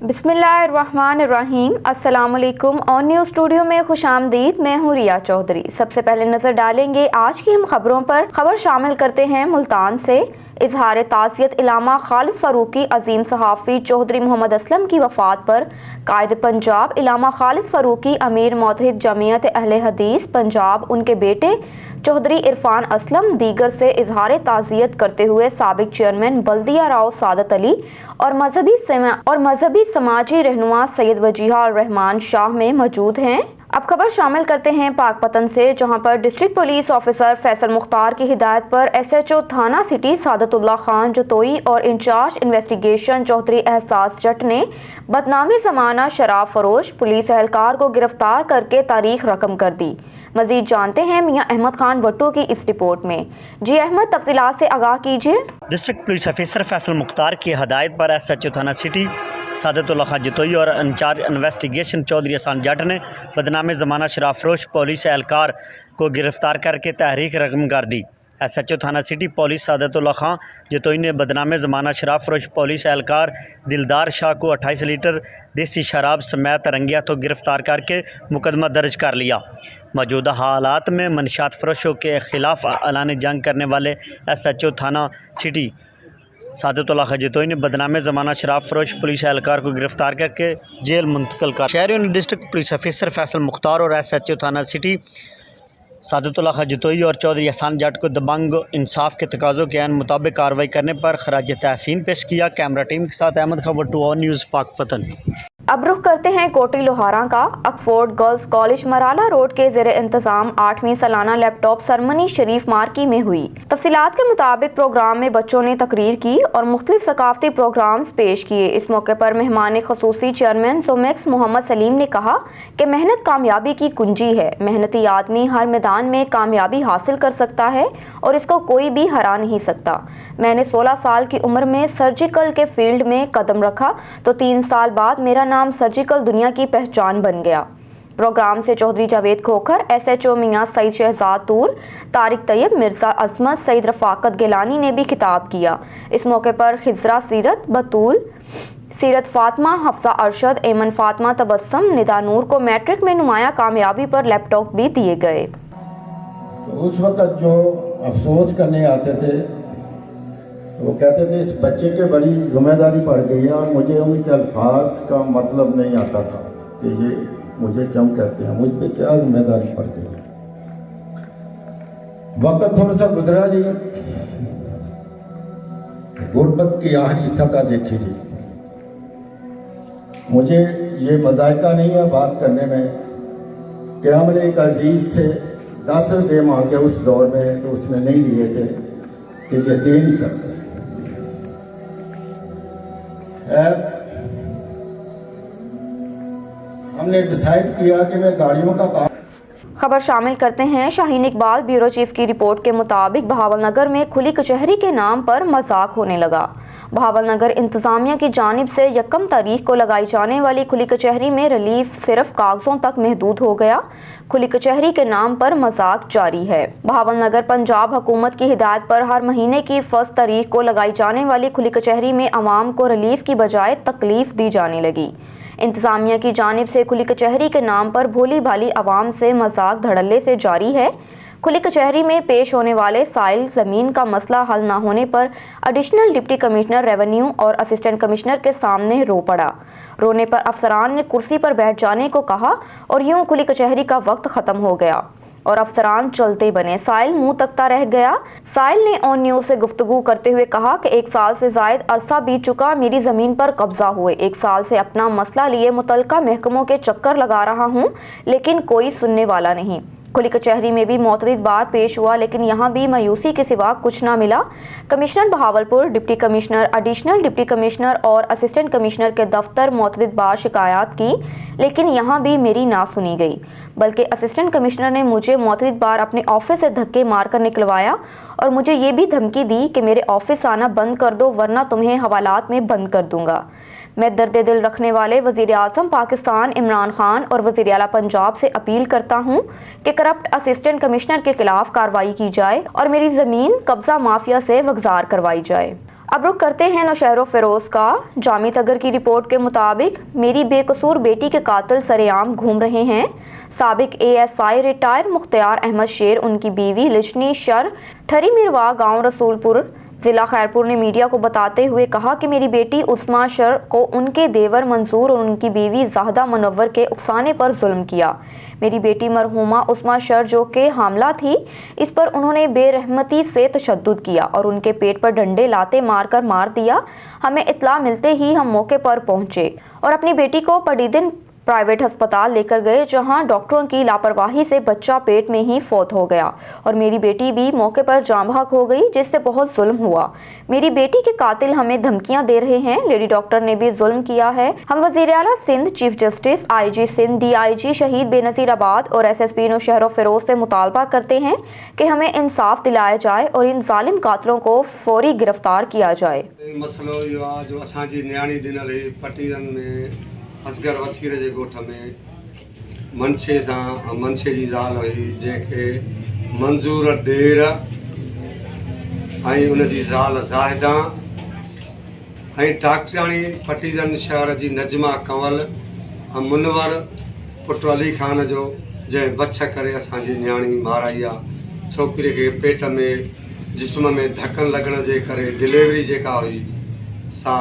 बिस्मिल्लाहिर्रहमानिर्रहीम। अस्सलाम वालेकुम। ऑन न्यूज़ स्टूडियो में खुशामदीद। मैं हूँ रिया चौधरी। सबसे पहले नजर डालेंगे आज की हम खबरों पर। खबर शामिल करते हैं मुल्तान से। इजहार ताज़ियत इलामा खालिद फारूकी अजीम सहाफ़ी चौधरी मोहम्मद असलम की वफ़ात पर कायद पंजाब इलामा खालिद फारूकी अमीर मोतहिद जमीयत अहले हदीस पंजाब उनके बेटे चौधरी इरफान असलम दीगर से इजहार ताज़ियत करते हुए साबिक चेयरमैन बल्दिया राव सादत अली और मजहबी समाजी रहनुमा सैयद वजीहा और रहमान शाह में मौजूद हैं। अब खबर शामिल करते हैं पाकपतन से, जहां पर district police officer Faisal Mukhtar की हिदायत पर SHO थाना सिटी सादतुल्लाह खान जतोई और इंचार्ज इन्वेस्टिगेशन चौधरी एहसास जट ने बदनामी ज़माना शराब फरोश पुलिस एहलकार को गिरफ्तार करके तारीख रकम कर दी। मजीद जानते हैं मियां अहमद खान वट्टू की इस रिपोर्ट में। जी अहमद, तफसीलात से आगाह कीजिए। District police officer Faisal Mukhtar की हदायत पर SHO थाना सिटी सादतुल्लाह खान जतोई और इंचार्ज इन्वेस्टिगेशन चौधरी एहसान जट ने बदनामी ज़माना शराब फरोश पुलिस एहलकार को गिरफ्तार करके तहरीक रकम कर दी। SHO थाना सिटी पुलिस सादतुल्लाह खान जतोई ने बदनामी ज़माना शराब फरोश पुलिस एहलकार दिलदार शाह को 28 लीटर देसी शराब समेत रंगिया तो गिरफ्तार करके मुकदमा दर्ज कर लिया। मौजूदा हालात में मनशात फरोशों के खिलाफ ऐलान जंग करने वाले SHO थाना सिटी सादतुल्लाह खान जतोई ने बदनामी ज़माना शराब फरोश पुलिस एहलकार को गिरफ्तार करके जेल मुंतकिल कर। शहरियों ने district police officer Faisal Mukhtar और SHO थाना सिटी सादतुल्लाह खान जतोई और चौधरी एहसान जट को दबंग इंसाफ के तकाज़ों के ऐन मुताबिक कार्रवाई करने पर खराज तहसीन पेश किया। कैमरा टीम के साथ अहमद खान वट्टू, ऑन न्यूज़ पाकपतन। अब रुख करते हैं कोटी लोहारा का। Oxford girls college Marala road के ज़ेरे इंतज़ाम 8वीं सालाना लैपटॉप सरमनी शरीफ मार्की में हुई। तफसीलात के मुताबिक प्रोग्राम में बच्चों ने तकरीर की और मुख्तलिफ सकाफती प्रोग्राम्स पेश किए। इस मौके पर मेहमान खसूसी चेयरमैन जोमेक्स मोहम्मद सलीम ने कहा कि मेहनत कामयाबी की कुंजी है। मेहनती आदमी हर मैदान में कामयाबी हासिल कर सकता है और इसको कोई भी हरा नहीं सकता। मैंने 16 साल की उम्र में सर्जिकल के फील्ड में कदम रखा तो 3 साल बाद मेरा नाम सर्जिकल दुनिया की पहचान बन गया। प्रोग्राम से चौधरी जावेद खोखर, SHO मियां सईद शहजाद तूर, तारिक तैयब, मिर्ज़ा अजमत, सईद रफाकत गिलानी ने भी खिताब किया। इस मौके पर खिजरा सीरत, बतूल सीरत फातमा, हफ्सा अरशद, एमन फातमा, तबस्सम, निदा नूर को मैट्रिक में नुमाया कामयाबी पर लैपटॉप भी दिए गए। तो उस वक्त जो अफसोस करने आते थे वो कहते थे इस बच्चे के बड़ी जिम्मेदारी पड़ गई है, और मुझे उनके अल्फाज का मतलब नहीं आता था कि ये मुझे क्यों कहते हैं, मुझ पे क्या जिम्मेदारी पड़ गई है। वक्त थोड़ा सा गुजरा जी, गुर्बत की आखिरी सतह देखी जी। मुझे ये मजायका नहीं है बात करने में कि हमने एक अजीज से 10 रुपये मांगे उस दौर में तो उसने नहीं दिए थे कि ये दे नहीं सकते। हमने डिसाइड किया कि मैं गाड़ियों का काम। खबर शामिल करते हैं शाहीन इकबाल ब्यूरो चीफ की रिपोर्ट के मुताबिक बहावलनगर में खुली कचहरी के नाम पर मजाक होने लगा। बहावलनगर इंतजामिया की जानिब से 1 तारीख को लगाई जाने वाली खुली कचहरी में रिलीफ सिर्फ कागजों तक महदूद हो गया। खुली कचहरी के नाम पर मजाक जारी है। बहावलनगर पंजाब हुकूमत की हिदायत पर हर महीने की 1 तारीख को लगाई जाने वाली खुली कचहरी में अवाम को रिलीफ की बजाय तकलीफ दी जाने लगी। इंतजामिया की जानिब से खुली कचहरी के नाम पर भोली भाली अवाम से मजाक धड़ल्ले से जारी है। खुली कचहरी में पेश होने वाले साइल ज़मीन का मसला हल न होने पर एडिशनल डिप्टी कमिश्नर रेवेन्यू और असिस्टेंट कमिश्नर के सामने रो पड़ा। रोने पर अफसरान ने कुर्सी पर बैठ जाने को कहा और यूं खुली कचहरी का वक्त ख़त्म हो गया और अफसरान चलते बने। साइल मुंह तकता रह गया। साइल ने ऑन न्यूज़ से गुफ्तगू करते हुए कहा कि 1 साल से ज़ायद अरसा बीत चुका, मेरी ज़मीन पर कब्जा हुए 1 साल से अपना मसला लिए मुतल्लिका महकमों के चक्कर लगा रहा हूँ, लेकिन कोई सुनने वाला नहीं। खुली कचहरी में भी मुतअद्दिद बार पेश हुआ, लेकिन यहाँ भी मायूसी के सिवा कुछ ना मिला। Commissioner Bahawalpur, deputy commissioner, additional deputy commissioner और असिस्टेंट कमिश्नर के दफ्तर मुतअद्दिद बार शिकायत की, लेकिन यहाँ भी मेरी ना सुनी गई, बल्कि असिस्टेंट कमिश्नर ने मुझे मुतअद्दिद बार अपने ऑफिस से धक्के मारकर निकलवाया और मुझे ये भी धमकी दी कि मेरे ऑफिस आना बंद कर दो वरना तुम्हें हवालात में बंद कर दूंगा। मैं दर्द दिल रखने वाले वज़ीर आज़म पाकिस्तान इमरान खान और वज़ीर आला पंजाब से अपील करता हूँ कि करप्ट असिस्टेंट कमिश्नर के खिलाफ कार्रवाई की जाए और मेरी ज़मीन कब्ज़ा माफिया से वगज़ार करवाई जाए। अब रुख करते हैं नौशहर फिरोज का। जामिद अगर की रिपोर्ट के मुताबिक मेरी बेकसूर बेटी के कातिल सरेआम घूम रहे हैं। साबिक ASI रिटायर मुख्तियार अहमद शेर, उनकी बीवी लिशनी शर ठरी मिरवा गांव रसूलपुर ज़िला खैरपुर ने मीडिया को बताते हुए कहा कि मेरी बेटी उस्मा शर को उनके देवर मंसूर और उनकी बीवी ज़ाहदा मुनव्वर के उकसाने पर जुल्म किया। मेरी बेटी मरहूमा उस्मा शर जो कि हामला थी, इस पर उन्होंने बेरहमती से तशद्दुद किया और उनके पेट पर डंडे लाते मारकर मार दिया। हमें इत्तला मिलते ही हम मौके पर पहुंचे और अपनी बेटी को पड़ीदिन प्राइवेट अस्पताल लेकर गए, जहां डॉक्टरों की लापरवाही से बच्चा पेट में ही फौत हो गया और मेरी बेटी भी मौके पर जाँ बहक हो गई, जिससे बहुत जुल्म हुआ। मेरी बेटी के कातिल हमें धमकियां दे रहे हैं। लेडी डॉक्टर ने भी जुल्म किया है। हम वज़ीर आला Sindh, chief justice, IG Sindh, DIG Shaheed Benazir आबाद और SSP नौशहर फिरोज से मुतालबा करते हैं कि हमें इंसाफ दिलाया जाए और इन जालिम कातिलों को फौरी गिरफ्तार किया जाए। मसलो इहो आहे जो असांजी न्याणी ॾिनल हुई पटीरनि में असगर वसीर जे ॻोठ में मनशे जी ज़ाल हुई, जंहिंखे मंज़ूर ॾेर ऐं उनजी ज़ाल ज़ाहिदा ऐं डॉक्टराणी पटीरन शहर जी नजमा कंवल ऐं मुनवर पुटु अली ख़ान जो, जंहिं बछ करे असांजी न्याणी माराई आहे। छोकिरीअ खे पेट में जिस्म में धकनि लॻण जे करे डिलीवरी जेका हुई सा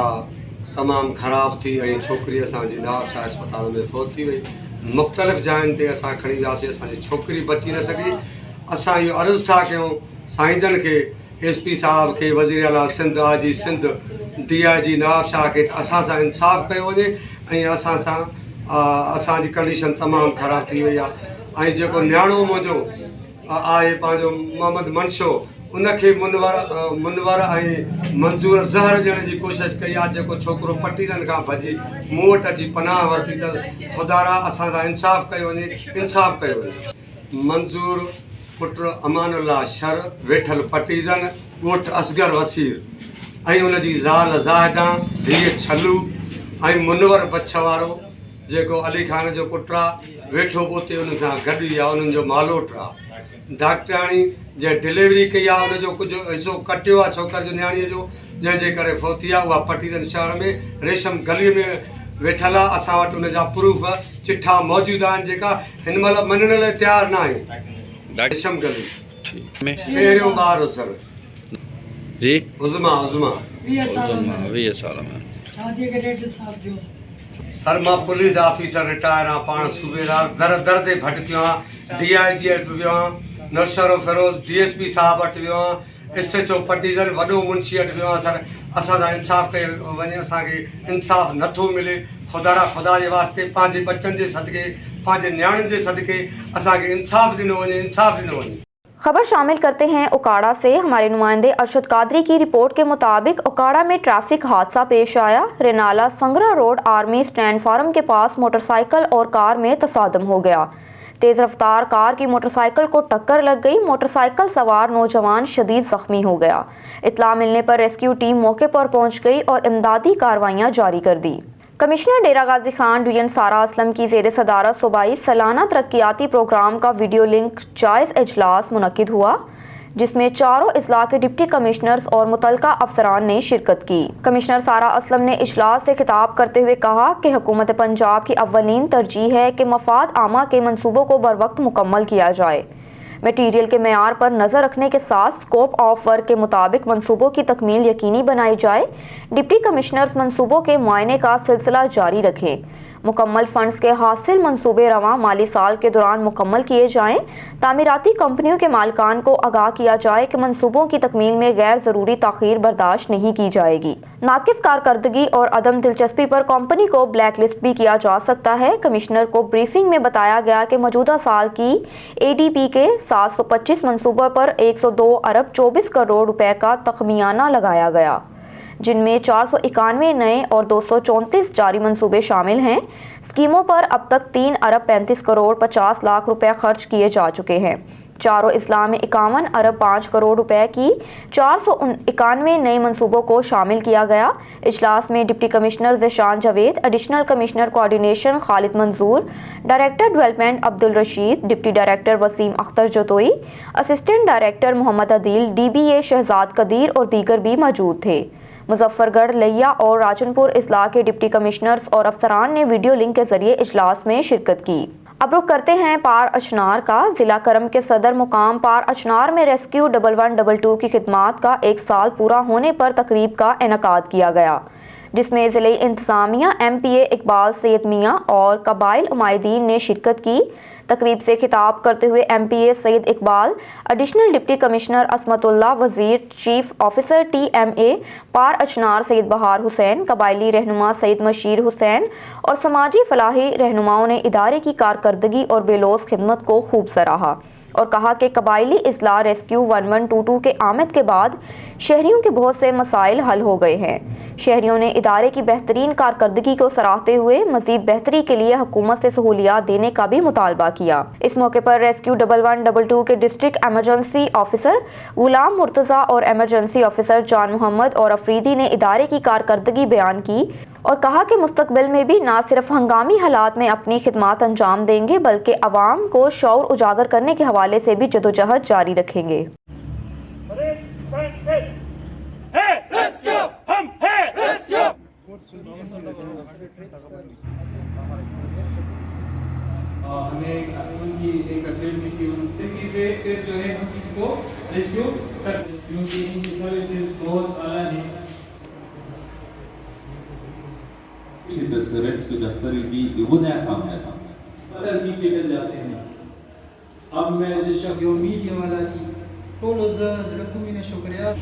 तमामु ख़राबु थी ऐं छोकिरी असांजी नावशाह अस्पताल में फ़ौत थी वई। मुख़्तलिफ़ जायुनि ते असां खणी वियासीं, असांजी छोकिरी बची न सघी। असां इहो अर्ज़ु था कयूं साईंजन खे, SP साहब खे, वज़ीर आला सिंध, IG सिंध, DIG नावशाह खे असां सां इंसाफ़ कयो वञे ऐं असां सां असांजी कंडीशन तमामु ख़राबु थी वई आहे। ऐं जेको न्याणो मुंहिंजो आहे पंहिंजो मोहम्मद मनशो, उनखे मुनवर ऐं मंज़ूर ज़हर ॾियण जी कोशिशि कई आहे। जेको छोकिरो पटीरनि खां भॼी मूं वटि अची पनाह वरिती, त ख़ुदारा असां सां इंसाफ़ कयो वञे, इंसाफ़ कयो वञे। मंज़ूर पुटु अमानुल्ला शर वेठल पटीरनि, ॻोठु असगर वसीर ऐं उनजी ज़ाल ज़ाहिदा, धीअ छलू ऐं मुनवर बछ वारो जेको अली ख़ान जो पुटु आहे, वेठो पोते उन सां गॾु ई आहे, उन्हनि जो मालोट आहे। डॉक्टराणी जंहिं डिलीवरी कई आहे, उनजो कुझु हिसो कटियो आहे छोकिरे जो न्याणीअ जो, जंहिंजे करे फ़ौती आहे। उहा पटीरन शहर में रेशम गलीअ में वेठल आहे। असां वटि उनजा प्रूफ चिठा मौजूदु आहिनि, जेका हिन महिल मञण लाइ तयारु न आहे। रेशम गली पहिरियों ॿार हो सर जी उज़मा 20 साल में शादी के 1.5 साल थियो। सर मां पुलिस ऑफिसर रिटायर आहियां, पाण सूबेदार दर दर ते भटकियो आहियां। DIG वटि वियो आहियां, नौशहर फिरोज DSP साहब वटि वियो आहियां, SHO पटीरन वॾो मुंशी वटि वियो आहियां। सर असां सां इंसाफ़ कयो वञे, असांखे इंसाफ़ नथो मिले। ख़ुदा जे वास्ते पंहिंजे बच्चनि जे सदके, पंहिंजे न्याणियुनि जे सदके असांखे इंसाफ़ ॾिनो वञे, इंसाफ़ ॾिनो वञे। खबर शामिल करते हैं उकाड़ा से। हमारे नुमाइंदे अरशद कादरी की रिपोर्ट के मुताबिक उकाड़ा में ट्रैफिक हादसा पेश आया। Renala Sangra road army stand farm के पास मोटरसाइकिल और कार में तसादम हो गया। तेज रफ्तार कार की मोटरसाइकिल को टक्कर लग गई। मोटरसाइकिल सवार नौजवान शदीद जख्मी हो गया। इत्तला मिलने पर रेस्क्यू टीम मौके पर पहुंच गई और इमदादी कार्रवाइयां जारी कर दी। कमिश्नर डेरा गाजी खान डिवीजन सारा असलम की ज़ेर सदारत सूबाई सालाना तरक्याती प्रोग्राम का वीडियो लिंक जायज़ इजलास मुनक्किद हुआ, जिसमें चारों अजला के डिप्टी कमिश्नर्स और मुतलका अफसरान ने शिरकत की। कमिश्नर सारा असलम ने इजलास से खिताब करते हुए कहा कि हुकूमत पंजाब की अव्वलीन तरजीह है कि मफाद आमा के मनसूबों को बर वक्त मुकम्मल किया जाए। मटीरियल के मेयार पर नज़र रखने के साथ स्कोप ऑफ वर्क के मुताबिक मनसूबों की तकमील यकीनी बनाई जाए। डिप्टी कमिश्नर्स मनसूबों के मुआयने का सिलसिला जारी रखें। मुकम्मल फंड्स के हासिल मनसूबे रवां माली साल के दौरान मुकम्मल किए जाएं। तामीराती कंपनियों के मालिकान को आगाह किया जाए कि मनसूबों की तकमील में गैर ज़रूरी ताख़ीर बर्दाश्त नहीं की जाएगी। नाकिस कारकर्दगी और अदम दिलचस्पी पर कंपनी को ब्लैक लिस्ट भी किया जा सकता है। कमिश्नर को ब्रीफिंग में बताया गया कि मौजूदा साल की ADP के 725 मनसूबों पर 102 अरब 24 करोड़ रुपए का तखमियाना लगाया गया, जिनमें 491 नए और 234 जारी मंसूबे शामिल हैं। स्कीमों पर अब तक 3 अरब 35 करोड़ 50 लाख रुपए खर्च किए जा चुके हैं। चारों अजला में 51 अरब 5 करोड़ रुपए की 491 नए मंसूबों को शामिल किया गया। इजलास में deputy commissioner Zeeshan Javed, additional commissioner coordination Khalid Manzoor, director development Abdul Rasheed, deputy director Waseem Akhtar Jatoi, assistant director Mohammad Adeel, DBA Shahzad Qadeer और दीगर भी मौजूद थे। मुजफ्फर गढ़, लिया और राजनपुर अजला के डिप्टी कमिश्नर्स और अफसरान ने वीडियो लिंक के जरिए इजलास में शिरकत की। अब रुख करते हैं पार अचनार का। जिला करम के सदर मुकाम पार अचनार में रेस्क्यू 1112 की खिदमात का 1 साल पूरा होने पर तकरीब का इनेकाद किया गया, जिसमें ज़िले इंतज़ामिया MPA इकबाल सैयद मियाँ और कबाइल उमायदीन ने शिरकत की। तकरीब से खिताब करते हुए MPA Syed Iqbal, additional deputy commissioner Asmatullah, Wazir chief officer TMA पार अचनार सैयद बहार हुसैन, कबायली रहनुमा सैयद मशीर हुसैन और समाजी फलाही रहनुमाओं ने इदारे की कारकर्दगी और बेलौस खिदमत को खूब सराहा और कहा कि कबायली इस्लाह रेस्क्यू 1122 के आमद के बाद शहरियों के बहुत से मसाइल हल हो गए हैं। शहरियों ने इदारे की बेहतरीन कारकर्दगी को सराहते हुए मजीद बेहतरी के लिए हुकूमत से सहूलियात देने का भी मुतालबा किया। इस मौके पर रेस्क्यू 1112 के डिस्ट्रिक्ट एमरजेंसी ऑफिसर गुलाम मुर्तज़ा और एमरजेंसी ऑफिसर जान मोहम्मद और अफरीदी ने इदारे की कारकर्दगी बयान की और कहा कि मुस्तकबिल में भी ना सिर्फ हंगामी हालात में अपनी खिदमात अंजाम देंगे बल्कि अवाम को शऊर उजागर करने के हवाले से भी जदोजहद जारी रखेंगे। हमें उनकी एक अकेडमी की उन्नति से फिर जो है हम इसको रेस्क्यू कर सकते, क्योंकि इनकी सर्विसेज बहुत आला है। रेस्क्यू दफ्तरी दी वो नया काम है अदर भी निकल जाते हैं। अब मैं जो मीडिया वाला की टोलो ज़रकुमी ने शुक्रिया।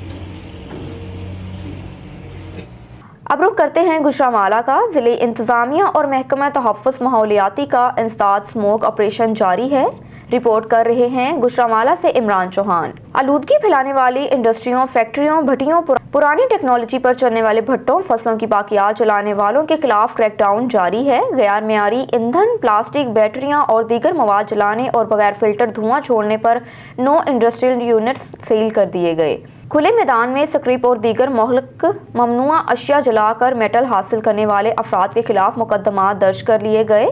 अब रुख करते हैं गुजरांवाला का। ज़िले इंतज़ामिया और महकमा तहफ़्फ़ुज़ माहौलियाती का इंसदाद स्मोक ऑपरेशन जारी है। रिपोर्ट कर रहे हैं गुजरांवाला से इमरान चौहान। आलूदगी फैलाने वाली इंडस्ट्रियों, फैक्ट्रियों, भट्टियों, पुरानी टेक्नोलॉजी पर चलने वाले भट्टों, फसलों की बाकियात जलाने वालों के खिलाफ क्रैकडाउन जारी है। गैर मेयारी ईंधन, प्लास्टिक, बैटरियां और दीगर मवाद जलाने और बगैर फिल्टर धुआं छोड़ने पर 9 इंडस्ट्रियल यूनिट्स सील कर दिए गए। खुले मैदान में स्क्रिप और दीगर मोहलक ममनुआ अशिया जलाकर मेटल हासिल करने वाले अफराद के खिलाफ मुकदमा दर्ज कर लिए गए।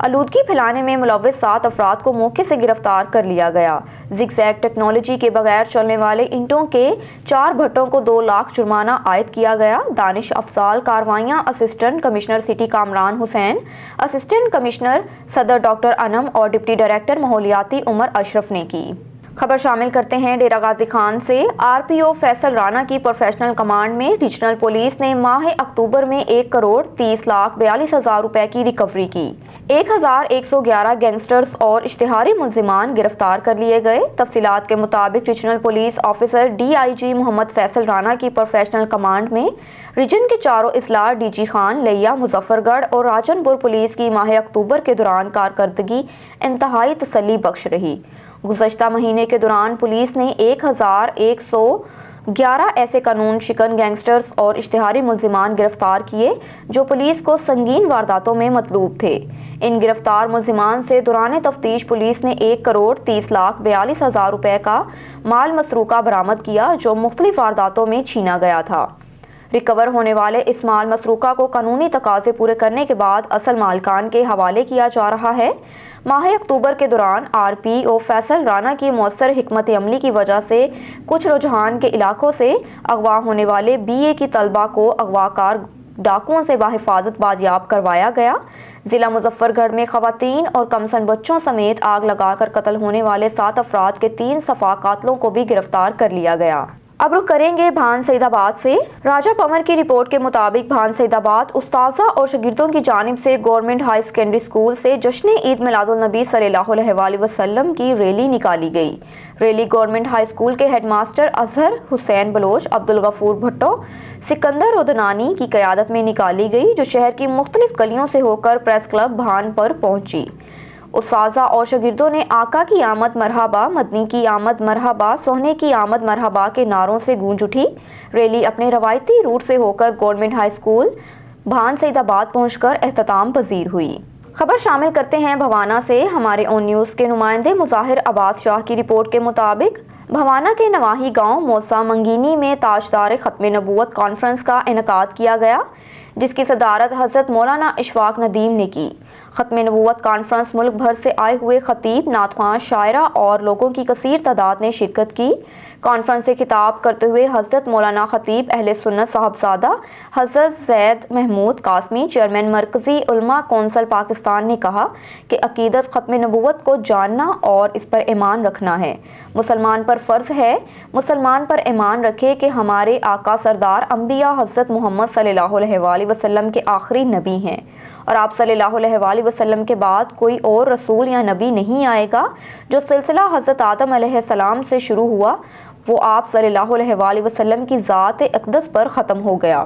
आलूदगी फैलाने में मुलव्वस 7 अफराद को मौके से गिरफ्तार कर लिया गया। जिगजैग टेक्नोलॉजी के बगैर चलने वाले ईंटों के 4 भट्टों को 2 लाख जुर्माना आयद किया गया। दानिश अफजाल कार्रवाइयाँ assistant commissioner city Kamran Hussain, assistant commissioner Sadar doctor Anam और डिप्टी डायरेक्टर माहौलियाती उमर अशरफ ने की। खबर शामिल करते हैं डेरा गाजी खान से। RPO फैसल राना की प्रोफेशनल कमांड में रीजनल पुलिस ने माह अक्टूबर में 1,30,42,000 रुपए की रिकवरी की। 1,111 गैंगस्टर्स और इश्तिहारी मुल्जिमान गिरफ्तार कर लिए गए। तफसीलात के मुताबिक regional police officer DIG Mohammad Faisal Rana की प्रोफेशनल कमांड में रीजन के चारों इस्लाह DG खान, लिया, मुजफ्फरगढ़ और राजनपुर पुलिस की माह अक्टूबर के दौरान कारकर्दगी इंतहाई तसल्ली बख्श रही। गुज़श्ता महीने के दौरान पुलिस ने 1,111 ऐसे कानून शिकन गैंगस्टर्स और इश्तिहारी मुल्जिमान गिरफ्तार किए जो पुलिस को संगीन वारदातों में मतलूब थे। इन गिरफ्तार मुल्जिमान से दौरान तफ्तीश पुलिस ने 1,30,42,000 रुपए का माल मसरूका बरामद किया जो मुख्तलिफ वारदातों में छीना गया था। रिकवर होने वाले इस माल मसरूका को कानूनी तकाजे पूरे करने के बाद असल मालिकान के हवाले किया जा रहा है। माह अक्टूबर के दौरान RPO फैसल राना की मौसर हिकमत अमली की वजह से कुछ रुझान के इलाकों से अगवा होने वाले BA की तलबा को अगवाकार डाकुओं से बाहिफाजत बाजियाब करवाया गया। जिला मुजफ्फरगढ़ में खवातीन और कमसन बच्चों समेत आग लगाकर कत्ल होने वाले 7 अफराद के 3 सफा कातलों को भी गिरफ्तार कर लिया गया। अब रुख करेंगे भान सईदाबाद से। राजा पमर की रिपोर्ट के मुताबिक भान सईदाबाद उस्ताज़ा और शागिर्दों की जानिब से गवर्नमेंट हाई सेकेंडरी स्कूल से जश्न ईद मिलादुल नबी सल्लल्लाहु अलैहि वसल्लम की रैली निकाली गई। रैली गवर्नमेंट हाई स्कूल के हेडमास्टर अजहर हुसैन बलोच, अब्दुल गफूर भुट्टो, सिकंदर रोदनानी की क़यादत में निकाली गई, जो शहर की मुख्तलिफ गलियों से होकर प्रेस क्लब भान पर पहुंची। उस्ताज़ा और शागिर्दों ने आका की आमद मरहबा, मदनी की आमद मरहबा, सोहने की आमद मरहबा के नारों से गूंज उठी। रैली अपने रवायती रूट से होकर गवर्नमेंट हाई स्कूल भान सईदाबाद पहुंचकर एहतमाम पजीर हुई। खबर शामिल करते हैं भवाना से। हमारे ओन न्यूज़ के नुमाइंदे मुजाहिर अब्बास शाह की रिपोर्ट के मुताबिक भवाना के नवाही गांव मौसा मंगीनी में ताजदार खत्म नबूवत कॉन्फ्रेंस का इनेकाद किया गया, जिसकी सदारत हज़रत मौलाना इशफाक नदीम ने की। खत्म नबूवत कॉन्फ्रेंस मुल्क भर से आए हुए खतीब, नातख्वां, शायरा और लोगों की कसीर तादाद ने शिरकत की। کانفرنس سے خطاب کرتے ہوئے حضرت مولانا خطیب اہل سنت صاحبزادہ حضرت زید محمود قاسمی چیئرمین مرکزی علماء کونسل پاکستان نے کہا کہ عقیدت ختم نبوت کو جاننا اور اس پر ایمان رکھنا ہے۔ مسلمان پر فرض ہے مسلمان پر ایمان رکھے کہ ہمارے آقا سردار انبیاء حضرت محمد صلی اللہ علیہ وآلہ وسلم کے آخری نبی ہیں اور آپ صلی اللہ علیہ وآلہ وسلم کے بعد کوئی اور رسول یا نبی نہیں آئے گا۔ جو سلسلہ حضرت آدم علیہ السلام سے شروع ہوا وہ آپ صلی اللہ علیہ وآلہ وسلم کی ذات اقدس پر ختم ہو گیا۔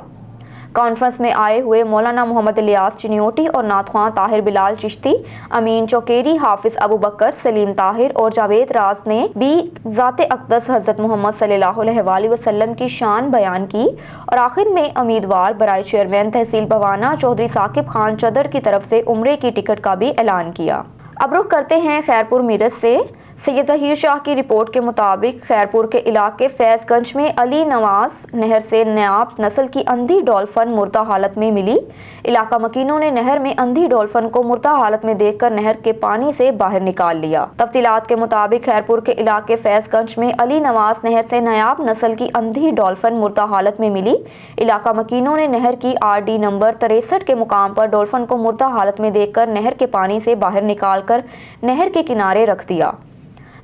کانفرنس میں آئے ہوئے مولانا محمد الیاس چنیوٹی اور نعت خواں طاہر بلال چشتی، امین چوکیری، حافظ ابو بکر، سلیم طاہر اور جاوید راز نے بھی ذات اقدس حضرت محمد صلی اللہ علیہ وآلہ وسلم کی شان بیان کی اور آخر میں امیدوار برائے چیئرمین تحصیل بوانا چودھری ثاقب خان چدر کی طرف سے عمرے کی ٹکٹ کا بھی اعلان کیا۔ اب رخ کرتے ہیں خیرپور میرٹھ سے۔ سید ظہیر شاہ کی رپورٹ کے مطابق خیرپور کے علاقے فیض گنج میں علی نواز نہر سے نیاب نسل کی اندھی ڈولفن مردہ حالت میں ملی۔ علاقہ مکینوں نے نہر میں اندھی ڈولفن کو مردہ حالت میں دیکھ کر نہر کے پانی سے باہر نکال لیا۔ تفصیلات کے مطابق خیرپور کے علاقے فیض گنج میں علی نواز نہر سے نیاب نسل کی اندھی ڈولفن مردہ حالت میں ملی۔ علاقہ مکینوں نے نہر کی RD نمبر 63 کے مقام پر ڈولفن کو مردہ حالت میں دیکھ کر نہر کے پانی سے باہر نکال کر نہر کے کنارے رکھ دیا۔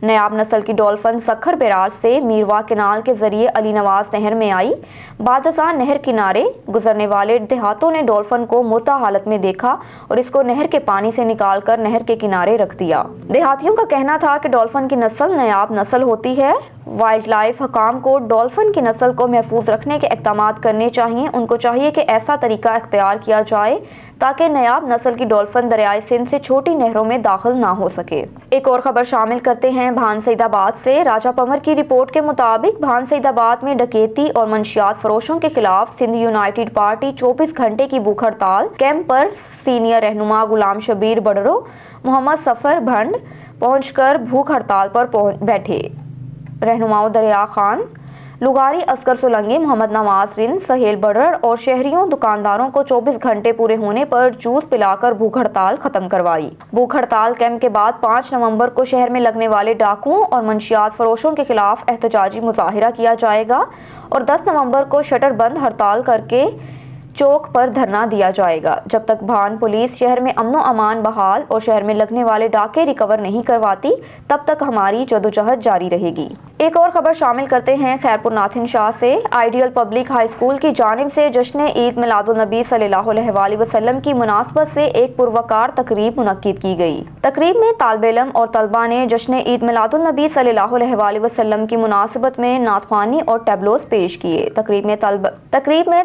نیاب نسل کی ڈولفن سکھر بیراج سے میروا کینال کے ذریعے علی نواز نہر میں آئی۔ بعد ازاں نہر کنارے گزرنے والے دیہاتوں نے ڈولفن کو مردہ حالت میں دیکھا اور اس کو نہر کے پانی سے نکال کر نہر کے کنارے رکھ دیا۔ دیہاتیوں کا کہنا تھا کہ ڈولفن کی نسل نیاب نسل ہوتی ہے۔ وائلڈ لائف حکام کو ڈولفن کی نسل کو محفوظ رکھنے کے اقدامات کرنے چاہیے۔ ان کو چاہیے کہ ایسا طریقہ اختیار کیا جائے تاکہ نیاب نسل کی ڈولفن دریائے سندھ سے چھوٹی نہروں میں داخل نہ ہو سکے۔ ایک اور خبر شامل کرتے ہیں بھان سعید آباد سے۔ راجہ پمر کی رپورٹ کے مطابق بھان سعید آباد میں ڈکیتی اور منشیات فروشوں کے خلاف سندھ یونائیٹڈ پارٹی 24 گھنٹے کی بھوک ہڑتال کیمپ پر سینئر رہنما غلام شبیر بڑرو محمد سفر بھنڈ پہنچ کر بھوک ہڑتال پر بیٹھے۔ رہنماؤں دریا خان لغاری، اصغر سولنگی، محمد نواز رند، سہیل بڑرڑ اور شہریوں دکانداروں کو 24 گھنٹے پورے ہونے پر جوس پلا کر بھوک ہڑتال ختم کروائی۔ بھوک ہڑتال کیمپ کے بعد 5 نومبر کو شہر میں لگنے والے ڈاکوؤں اور منشیات فروشوں کے خلاف احتجاجی مظاہرہ کیا جائے گا اور 10 نومبر کو شٹر بند ہڑتال کر کے چوک پر دھرنا دیا جائے گا جب تک بھان پولیس شہر میں امن و امان بحال اور شہر میں لگنے والے ڈاکے ریکور نہیں کرواتی تب تک ہماری جدوجہد جاری رہے گی۔ ایک اور خبر شامل کرتے ہیں خیرپور ناتھن شاہ سے۔ آئیڈیل پبلک ہائی اسکول کی جانب سے جشن عید میلاد النبی صلی اللہ علیہ وآلہ وسلم کی مناسبت سے ایک پروقار تقریب منعقد کی گئی۔ تقریب میں طالب علم اور طلبہ نے جشن عید میلاد النبی صلی اللہ علیہ وآلہ وسلم کی مناسبت میں نعت خوانی اور ٹیبلوز پیش کیے۔ تقریب میں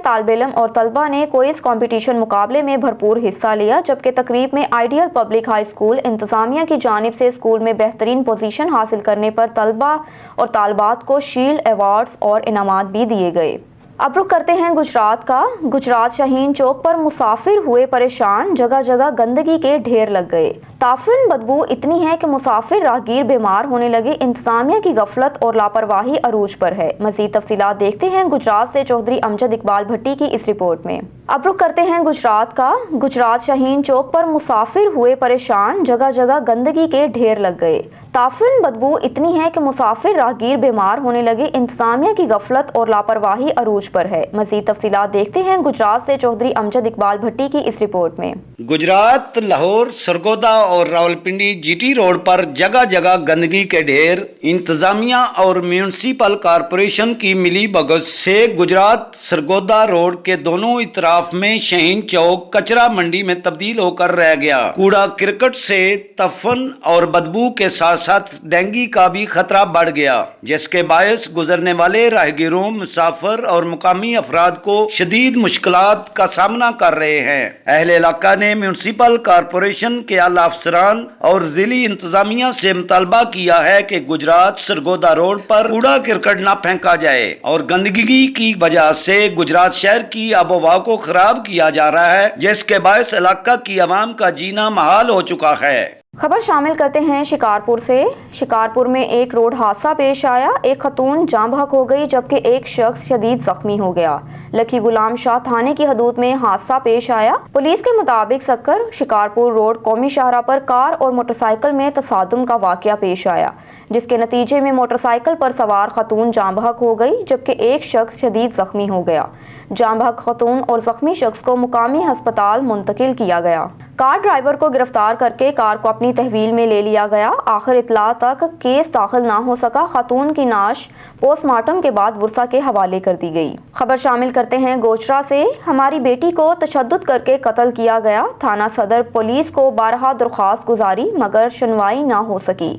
طالب علم اور طلبہ نے کوئز کمپٹیشن مقابلے میں بھرپور حصہ لیا، جبکہ تقریب میں آئیڈیل پبلک ہائی اسکول انتظامیہ کی جانب سے اسکول میں بہترین پوزیشن حاصل کرنے پر طلبہ اور طالبات کو شیلڈ، ایوارڈز اور انعامات بھی دیے گئے۔ اب رخ کرتے ہیں گجرات کا۔ گجرات شاہین چوک پر مسافر ہوئے پریشان، جگہ جگہ گندگی کے ڈھیر لگ گئے۔ تعفن بدبو اتنی ہے کہ مسافر راہگیر بیمار ہونے لگے۔ انتظامیہ کی غفلت اور لاپرواہی عروج پر ہے۔ مزید تفصیلات دیکھتے ہیں گجرات سے چودھری امجد اقبال بھٹی کی اس رپورٹ میں۔ اب رخ کرتے ہیں گجرات کا۔ گجرات شاہین چوک پر مسافر ہوئے پریشان، جگہ جگہ گندگی کے ڈھیر لگ گئے۔ تعفن بدبو اتنی ہے کہ مسافر راہگیر بیمار ہونے لگے۔ انتظامیہ کی غفلت اور لاپرواہی عروج پر ہے۔ مزید تفصیلات دیکھتے ہیں گجرات سے چودھری امجد اقبال بھٹی کی اس رپورٹ میں۔ گجرات لاہور سرگودا اور راولپنڈی GT روڈ پر جگہ جگہ گندگی کے ڈھیر۔ انتظامیہ اور میونسپل کارپوریشن کی ملی بھگت سے گجرات سرگودا روڈ کے دونوں اطراف میں شاہین چوک کچرا منڈی میں تبدیل ہو کر رہ گیا۔ کوڑا کرکٹ سے تعفن اور بدبو کے ساتھ ساتھ ڈینگی کا بھی خطرہ بڑھ گیا، جس کے باعث گزرنے والے راہگیروں، مسافر اور مقامی افراد کو شدید مشکلات کا سامنا کر رہے ہیں۔ اہل علاقہ نے میونسپل کارپوریشن کے اعلیٰ افسران اور ضلعی انتظامیہ سے مطالبہ کیا ہے کہ گجرات سرگودا روڈ پر کوڑا کرکٹ نہ پھینکا جائے اور گندگی کی وجہ سے گجرات شہر کی آب و ہوا کو خراب کیا جا رہا ہے، جس کے باعث علاقہ کی عوام کا جینا محال ہو چکا ہے۔ खबर शामिल करते हैं शिकारपुर से। शिकारपुर में एक रोड हादसा पेश आया। एक खतून जाँ बहक हो गई जबकि एक शख्स शदीद जख्मी हो गया। लखी गुलाम शाह थाने की हदूद में हादसा पेश आया। पुलिस के मुताबिक सक्कर शिकारपुर रोड कौमी शाहरा पर कार और मोटरसाइकिल में तसादुम का वाकया पेश आया, जिसके नतीजे में मोटरसाइकिल पर सवार खतून जाँ बहक हो गई जबकि एक शख्स शदीद जख्मी हो गया। जाँ बहक खतून और जख्मी शख्स को मुकामी अस्पताल मुंतकिल किया गया। कार ड्राइवर को गिरफ्तार करके कार को अपनी तहवील में ले लिया गया। आखिर इतला तक केस दाखिल ना हो सका। खतून की नाश पोस्टमार्टम के बाद वर्सा के हवाले कर दी गई। खबर शामिल करते हैं गोचरा से। हमारी बेटी को तशद्दुद करके कत्ल किया गया। थाना सदर पुलिस को 12 दरख्वास्त गुजारी मगर सुनवाई ना हो सकी।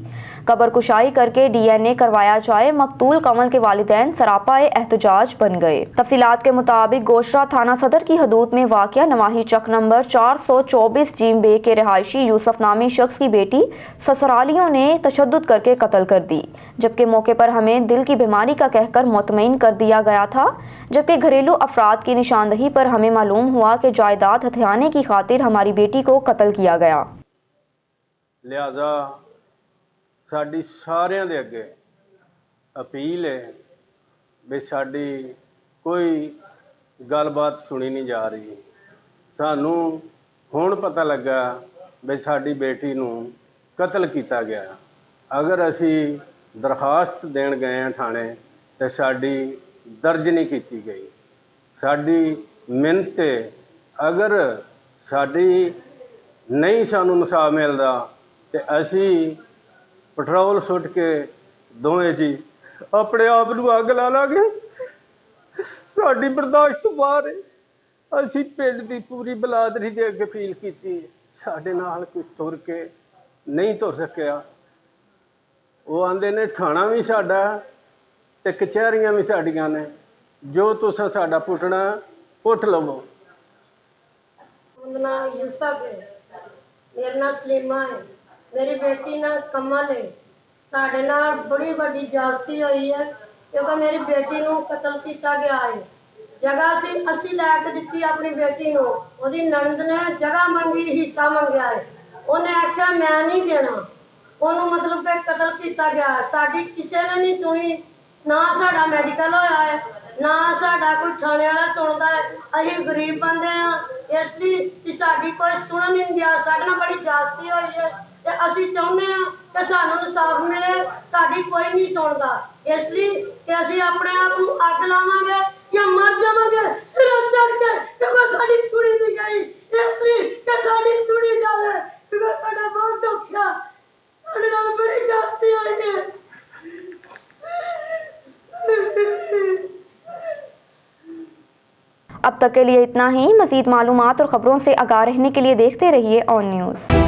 कब्र कुशाई करके DNA करवाया जाए। मकतूल कमल के वालिदैन सरापाए एहतजाज बन गए। तफसीलात के मुताबिक गोशरा थाना सदर की हदूद में वाक़या नवाही चक नंबर 424 जीम बे के रहायशी यूसुफ नामी शख्स की बेटी ससुरालियों ने तशद्दुद करके कत्ल कर दी, जबकि मौके पर हमें दिल की बीमारी का कहकर मुतमईन कर दिया गया था। जबकि घरेलू अफराद की निशानदही पर हमें मालूम हुआ कि जायदाद हथियाने की खातिर हमारी बेटी को कत्ल किया गया। लिहाजा साडी सारिਆਂ ਦੇ ਅੱਗੇ अपील है भी साडी कोई गलबात सुनी नहीं जा रही। सानू हुण पता लगा भी साडी बेटी नूं कतल किया गया। अगर असी दरखास्त देण गए हैं थाने तो साडी दर्ज नहीं की गई। साडी मिन्नत है, अगर साडी नहीं सानू इंसाफ मिलता तो असी पेट्रोल सुट के दोवें जी अपने आप नूं अग ला लांगे। साडी बर्दाश्त तो बाहर है। असी पिंड की पूरी बलादरी के अगे अपील की, साडे नाल कोई तुर के नहीं तुर सकिया। वो आंदे ने थाना भी साडा ते कचहरियां भी साडियां ने, जो तुसां साडा पुटना पुट लवो। मेरा नाम यूसुफ है, मेरा नाम सलीमा है, मेरी बेटी ना कमल है। साढ़े नाल बड़ी बड़ी जागती हुई है क्योंकि मेरी बेटी नूं कतल किया गया है। जगह असी लैके दी अपनी बेटी नूं, ओहदी नणंद ने जगह मंगी, हिस्सा मंगया है। उन्हें आख्या मैं नहीं देना, ओनू मतलब कि कतल किया गया है। साडी किसी ने नहीं सुनी, ना साडा मैडिकल होया है, ना साडा कोई थाने वाला सुनता है। असीं गरीब बंदे हाँ, इसलिए साडी कोई सुनन नहीं दिया। साडे नाल बड़ी जागती हुई है ते असीं चाहुंदे हां कि सानू इंसाफ मिले। साडी कोई नहीं सुनदा, इसलिए कि असीं अपने आप नूं अग लावांगे या मर जावांगे सिर चढ़ के, क्योंकि साडी छुड़ी दी गई। इसलिए कि साडी छुड़ी जावे क्योंकि साडा बहुत दुख है, साडे नाल बड़ी जागती हुई है। अब तक के लिए इतना ही। मज़ीद मालूमात और ख़बरों से आगाह रहने के लिए देखते रहिए ऑन न्यूज़।